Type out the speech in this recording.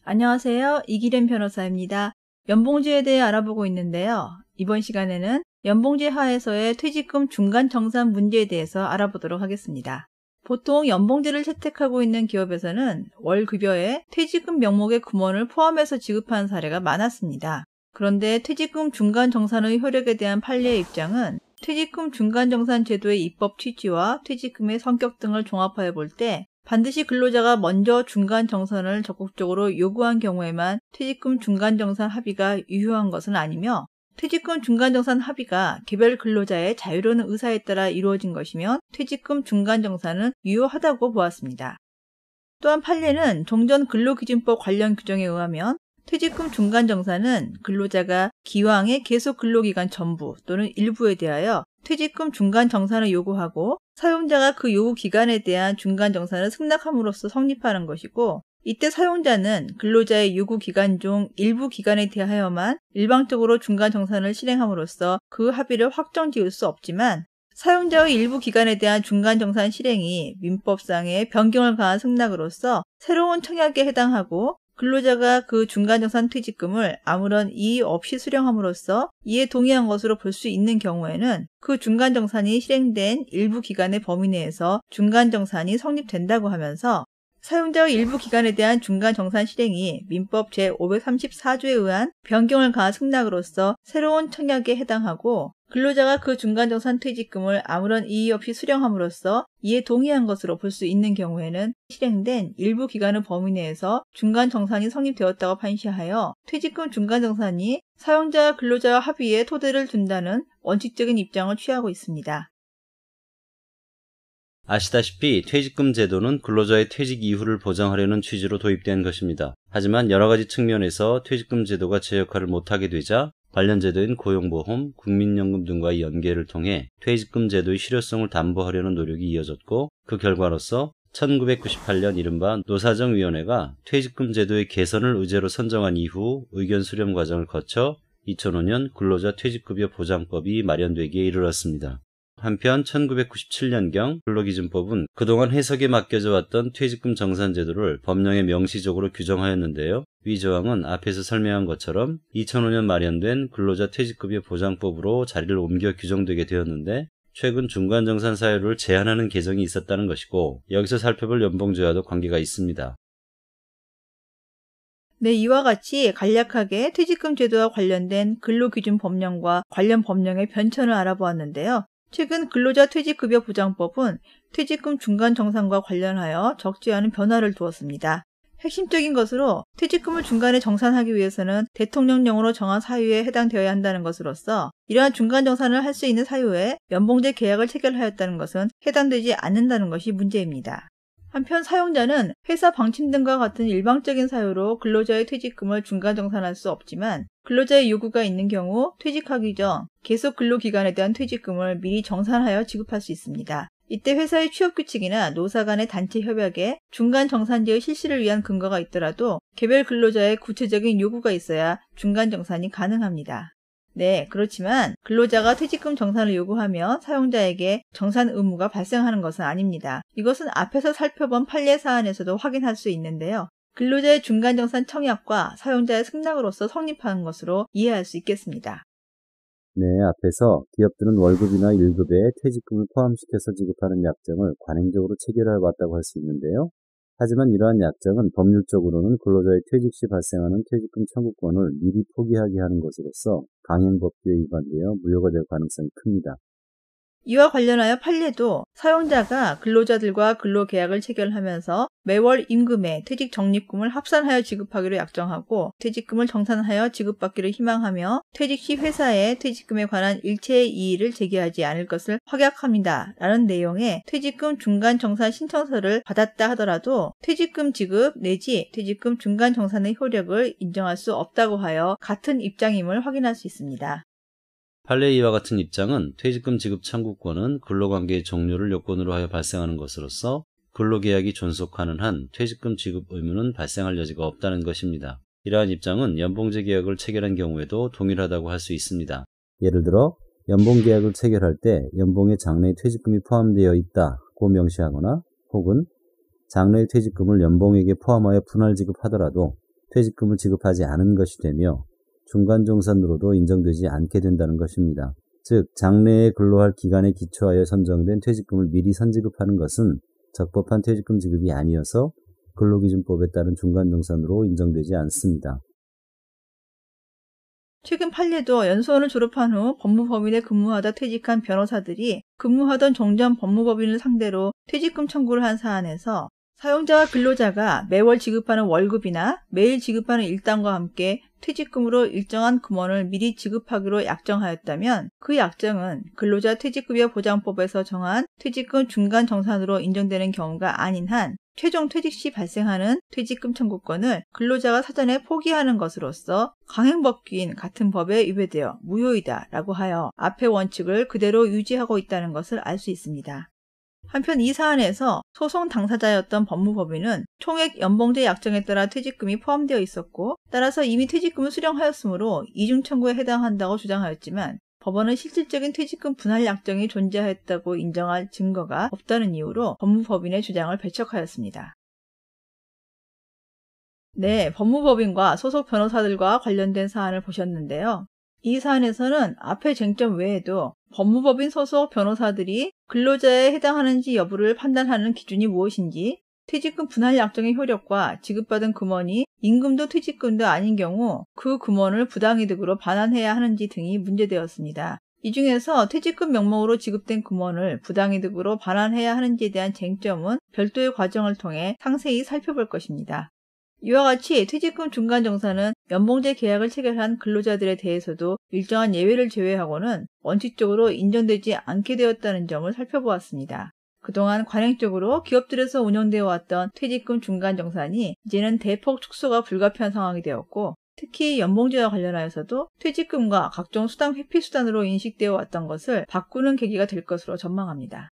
안녕하세요. 이기련 변호사입니다. 연봉제에 대해 알아보고 있는데요. 이번 시간에는 연봉제 하에서의 퇴직금 중간 정산 문제에 대해서 알아보도록 하겠습니다. 보통 연봉제를 채택하고 있는 기업에서는 월급여에 퇴직금 명목의 금원을 포함해서 지급하는 사례가 많았습니다. 그런데 퇴직금 중간 정산의 효력에 대한 판례의 입장은 퇴직금 중간 정산 제도의 입법 취지와 퇴직금의 성격 등을 종합하여 볼 때 반드시 근로자가 먼저 중간 정산을 적극적으로 요구한 경우에만 퇴직금 중간 정산 합의가 유효한 것은 아니며, 퇴직금 중간 정산 합의가 개별 근로자의 자유로운 의사에 따라 이루어진 것이면 퇴직금 중간 정산은 유효하다고 보았습니다. 또한 판례는 종전 근로기준법 관련 규정에 의하면 퇴직금 중간 정산은 근로자가 기왕의 계속 근로기간 전부 또는 일부에 대하여 퇴직금 중간 정산을 요구하고 사용자가 그 요구 기간에 대한 중간 정산을 승낙함으로써 성립하는 것이고, 이때 사용자는 근로자의 요구 기간 중 일부 기간에 대하여만 일방적으로 중간 정산을 실행함으로써 그 합의를 확정지을 수 없지만, 사용자의 일부 기간에 대한 중간 정산 실행이 민법상의 변경을 가한 승낙으로서 새로운 청약에 해당하고 근로자가 그 중간정산 퇴직금을 아무런 이의 없이 수령함으로써 이에 동의한 것으로 볼 수 있는 경우에는 그 중간정산이 실행된 일부 기간의 범위 내에서 중간정산이 성립된다고 하면서, 사용자의 일부 기간에 대한 중간정산 실행이 민법 제534조에 의한 변경을 가한 승낙으로서 새로운 청약에 해당하고 근로자가 그 중간정산 퇴직금을 아무런 이의 없이 수령함으로써 이에 동의한 것으로 볼 수 있는 경우에는 실행된 일부 기간의 범위 내에서 중간정산이 성립되었다고 판시하여 퇴직금 중간정산이 사용자와 근로자와 합의에 토대를 둔다는 원칙적인 입장을 취하고 있습니다. 아시다시피 퇴직금 제도는 근로자의 퇴직 이후를 보장하려는 취지로 도입된 것입니다. 하지만 여러 가지 측면에서 퇴직금 제도가 제 역할을 못하게 되자 관련 제도인 고용보험, 국민연금 등과의 연계를 통해 퇴직금 제도의 실효성을 담보하려는 노력이 이어졌고, 그 결과로서 1998년 이른바 노사정위원회가 퇴직금 제도의 개선을 의제로 선정한 이후 의견 수렴 과정을 거쳐 2005년 근로자 퇴직급여 보장법이 마련되기에 이르렀습니다. 한편 1997년경 근로기준법은 그동안 해석에 맡겨져 왔던 퇴직금 정산 제도를 법령에 명시적으로 규정하였는데요. 위 조항은 앞에서 설명한 것처럼 2005년 마련된 근로자 퇴직급여 보장법으로 자리를 옮겨 규정되게 되었는데, 최근 중간정산 사유를 제한하는 개정이 있었다는 것이고, 여기서 살펴볼 연봉제와도 관계가 있습니다. 네, 이와 같이 간략하게 퇴직금 제도와 관련된 근로기준 법령과 관련 법령의 변천을 알아보았는데요. 최근 근로자 퇴직급여 보장법은 퇴직금 중간 정산과 관련하여 적지 않은 변화를 두었습니다. 핵심적인 것으로 퇴직금을 중간에 정산하기 위해서는 대통령령으로 정한 사유에 해당되어야 한다는 것으로서, 이러한 중간 정산을 할 수 있는 사유에 연봉제 계약을 체결하였다는 것은 해당되지 않는다는 것이 문제입니다. 한편 사용자는 회사 방침 등과 같은 일방적인 사유로 근로자의 퇴직금을 중간 정산할 수 없지만, 근로자의 요구가 있는 경우 퇴직하기 전 계속 근로기간에 대한 퇴직금을 미리 정산하여 지급할 수 있습니다. 이때 회사의 취업규칙이나 노사 간의 단체 협약에 중간 정산제의 실시를 위한 근거가 있더라도 개별 근로자의 구체적인 요구가 있어야 중간 정산이 가능합니다. 네, 그렇지만 근로자가 퇴직금 정산을 요구하며 사용자에게 정산 의무가 발생하는 것은 아닙니다. 이것은 앞에서 살펴본 판례 사안에서도 확인할 수 있는데요. 근로자의 중간정산 청약과 사용자의 승낙으로서 성립하는 것으로 이해할 수 있겠습니다. 네, 앞에서 기업들은 월급이나 일급에 퇴직금을 포함시켜서 지급하는 약정을 관행적으로 체결해 왔다고 할 수 있는데요. 하지만 이러한 약정은 법률적으로는 근로자의 퇴직 시 발생하는 퇴직금 청구권을 미리 포기하게 하는 것으로서 강행법규에 위반되어 무효가 될 가능성이 큽니다. 이와 관련하여 판례도 사용자가 근로자들과 근로계약을 체결하면서 매월 임금에 퇴직 적립금을 합산하여 지급하기로 약정하고 퇴직금을 정산하여 지급받기를 희망하며 퇴직 시 회사에 퇴직금에 관한 일체의 이의를 제기하지 않을 것을 확약합니다. 라는 내용의 퇴직금 중간 정산 신청서를 받았다 하더라도 퇴직금 지급 내지 퇴직금 중간 정산의 효력을 인정할 수 없다고 하여 같은 입장임을 확인할 수 있습니다. 판례 이와 같은 입장은 퇴직금 지급 청구권은 근로관계의 종료를 요건으로 하여 발생하는 것으로서 근로계약이 존속하는 한 퇴직금 지급 의무는 발생할 여지가 없다는 것입니다. 이러한 입장은 연봉제 계약을 체결한 경우에도 동일하다고 할 수 있습니다. 예를 들어 연봉계약을 체결할 때 연봉에 장래의 퇴직금이 포함되어 있다고 명시하거나, 혹은 장래의 퇴직금을 연봉액에 포함하여 분할 지급하더라도 퇴직금을 지급하지 않은 것이 되며 중간정산으로도 인정되지 않게 된다는 것입니다. 즉, 장래에 근로할 기간에 기초하여 선정된 퇴직금을 미리 선지급하는 것은 적법한 퇴직금 지급이 아니어서 근로기준법에 따른 중간정산으로 인정되지 않습니다. 최근 판례도 연수원을 졸업한 후 법무법인에 근무하다 퇴직한 변호사들이 근무하던 종전 법무법인을 상대로 퇴직금 청구를 한 사안에서 사용자와 근로자가 매월 지급하는 월급이나 매일 지급하는 일당과 함께 퇴직금으로 일정한 금원을 미리 지급하기로 약정하였다면 그 약정은 근로자 퇴직급여 보장법에서 정한 퇴직금 중간 정산으로 인정되는 경우가 아닌 한 최종 퇴직 시 발생하는 퇴직금 청구권을 근로자가 사전에 포기하는 것으로서 강행법규인 같은 법에 위배되어 무효이다 라고 하여 앞의 원칙을 그대로 유지하고 있다는 것을 알 수 있습니다. 한편 이 사안에서 소송 당사자였던 법무법인은 총액 연봉제 약정에 따라 퇴직금이 포함되어 있었고 따라서 이미 퇴직금을 수령하였으므로 이중 청구에 해당한다고 주장하였지만 법원은 실질적인 퇴직금 분할 약정이 존재했다고 인정할 증거가 없다는 이유로 법무법인의 주장을 배척하였습니다. 네, 법무법인과 소속 변호사들과 관련된 사안을 보셨는데요. 이 사안에서는 앞의 쟁점 외에도 법무법인 소속 변호사들이 근로자에 해당하는지 여부를 판단하는 기준이 무엇인지, 퇴직금 분할 약정의 효력과 지급받은 금원이 임금도 퇴직금도 아닌 경우 그 금원을 부당이득으로 반환해야 하는지 등이 문제되었습니다. 이 중에서 퇴직금 명목으로 지급된 금원을 부당이득으로 반환해야 하는지에 대한 쟁점은 별도의 과정을 통해 상세히 살펴볼 것입니다. 이와 같이 퇴직금 중간정산은 연봉제 계약을 체결한 근로자들에 대해서도 일정한 예외를 제외하고는 원칙적으로 인정되지 않게 되었다는 점을 살펴보았습니다. 그동안 관행적으로 기업들에서 운영되어 왔던 퇴직금 중간정산이 이제는 대폭 축소가 불가피한 상황이 되었고 특히 연봉제와 관련하여서도 퇴직금과 각종 수당 회피 수단으로 인식되어 왔던 것을 바꾸는 계기가 될 것으로 전망합니다.